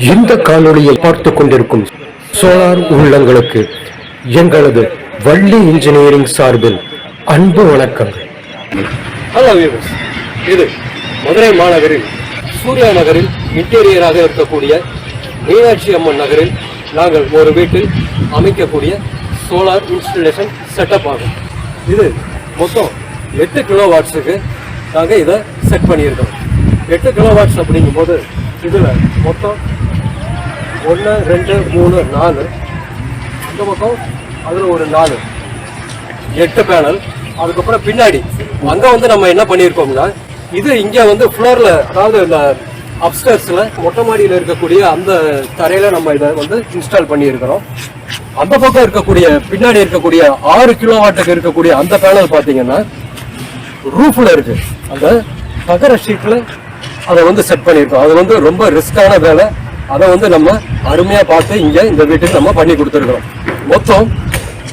இந்த காணொளியை பார்த்துக் கொண்டிருக்கும் சோலார் உள்ளங்களுக்கு எங்களது வள்ளி இன்ஜினியரிங் சார்பில் அன்பு வணக்கங்கள். ஹலோ வியூவர்ஸ், இது மதுரை மாநகரில் சூர்யா நகரில் இன்டீரியராக இருக்கக்கூடிய மீனாட்சி அம்மன் நகரில் நாங்கள் ஒரு வீட்டில் அமைக்கக்கூடிய சோலார் இன்ஸ்டலேஷன் செட்டப் ஆகும். இது மொத்தம் 8 கிலோவாட்ஸுக்கு நாங்கள் இதை செட் பண்ணியிருக்கோம். 8 கிலோவாட்ஸ் அப்படிங்கும்போது இதில் மொத்தம் 1 2 3 4 இந்த பக்கம் அதில் ஒரு 4 8 பேனல். அதுக்கப்புறம் பின்னாடி அங்கே நம்ம என்ன பண்ணியிருக்கோம்னா, இது இங்கே ஃப்ளோரில், அதாவது இந்த அப்ஸ்டர்ஸில் மொட்டை மாடியில் இருக்கக்கூடிய அந்த தரையில் நம்ம இதை இன்ஸ்டால் பண்ணியிருக்கிறோம். அந்த பக்கம் இருக்கக்கூடிய பின்னாடி இருக்கக்கூடிய 6 கிலோவாட்டுக்கு இருக்கக்கூடிய அந்த பேனல் பார்த்தீங்கன்னா ரூஃபில் இருக்கு. அந்த தகர ஷீட்டில் அதை செட் பண்ணியிருக்கோம். அது ரொம்ப ரிஸ்கான வேலை. அதை நம்ம அருமையாக பார்த்து இங்கே இந்த வீட்டுக்கு நம்ம பண்ணி கொடுத்துருக்கோம். மொத்தம்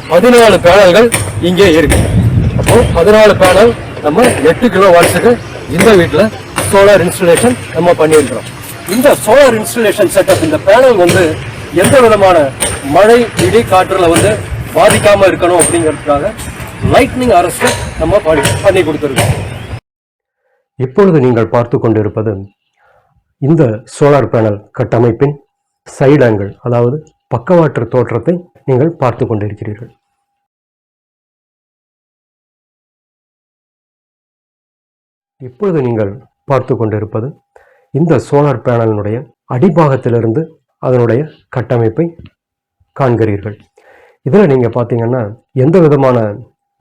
14 பேனல்கள் இங்கே இருக்கு. அப்போ 14 பேனல் நம்ம 8 கிலோவாட்ஸுக்கு இந்த வீட்டில் சோலார் இன்ஸ்டலேஷன் நம்ம பண்ணியிருக்கிறோம். இந்த சோலார் இன்ஸ்டலேஷன் செட்டப், இந்த பேனல் எந்த விதமான மழை இடி காற்றுல பாதிக்காம இருக்கணும் அப்படிங்கிறதுக்காக லைட்னிங் அரஸ்ட் நம்ம பண்ணி கொடுத்துருக்கோம். இப்பொழுது நீங்கள் பார்த்து கொண்டிருப்பது இந்த சோலார் பேனல் கட்டமைப்பின் சைடு ஆங்கிள், அதாவது பக்கவாட்டு தோற்றத்தை நீங்கள் பார்த்து கொண்டிருக்கிறீர்கள். இப்பொழுது நீங்கள் பார்த்து கொண்டிருப்பது இந்த சோலார் பேனலினுடைய அடிபாகத்திலிருந்து அதனுடைய கட்டமைப்பை காண்கிறீர்கள். இதில் நீங்கள் பார்த்தீங்கன்னா எந்த விதமான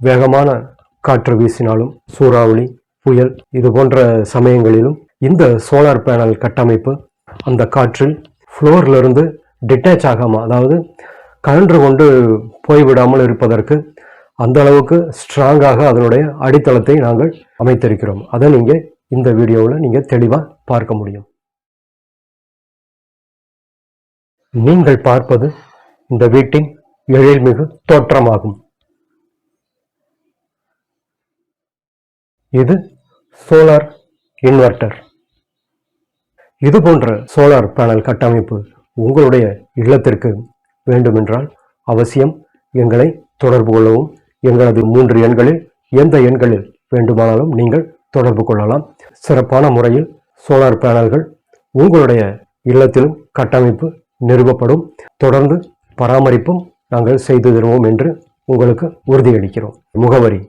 வேகமான காற்று வீசினாலும், சூறாவளி, புயல், இது போன்ற சமயங்களிலும் இந்த சோலார் பேனல் கட்டமைப்பு அந்த காற்றில் ஃப்ளோரிலிருந்து டிட்டாச் ஆகாமல், அதாவது கழன்று கொண்டு போய்விடாமல் இருப்பதற்கு அந்த அளவுக்கு ஸ்ட்ராங்காக அதனுடைய அடித்தளத்தை நாங்கள் அமைத்திருக்கிறோம். அதை நீங்கள் இந்த வீடியோவில் நீங்கள் தெளிவாக பார்க்க முடியும். நீங்கள் பார்ப்பது இந்த வீட்டின் எழில்மிகு தோற்றமாகும். இது சோலார் இன்வெர்டர். இது போன்ற சோலார் பேனல் கட்டமைப்பு உங்களுடைய இல்லத்திற்கு வேண்டுமென்றால் அவசியம் எங்களை தொடர்பு கொள்ளவும். எங்களது 3 எண்களில் எந்த எண்களில் வேண்டுமானாலும் நீங்கள் தொடர்பு கொள்ளலாம். சிறப்பான முறையில் சோலார் பேனல்கள் உங்களுடைய இல்லத்திலும் கட்டமைப்பு நிறுவப்படும். தொடர்ந்து பராமரிப்பும் நாங்கள் செய்து தருவோம் என்று உங்களுக்கு உறுதியளிக்கிறோம். முகவரி: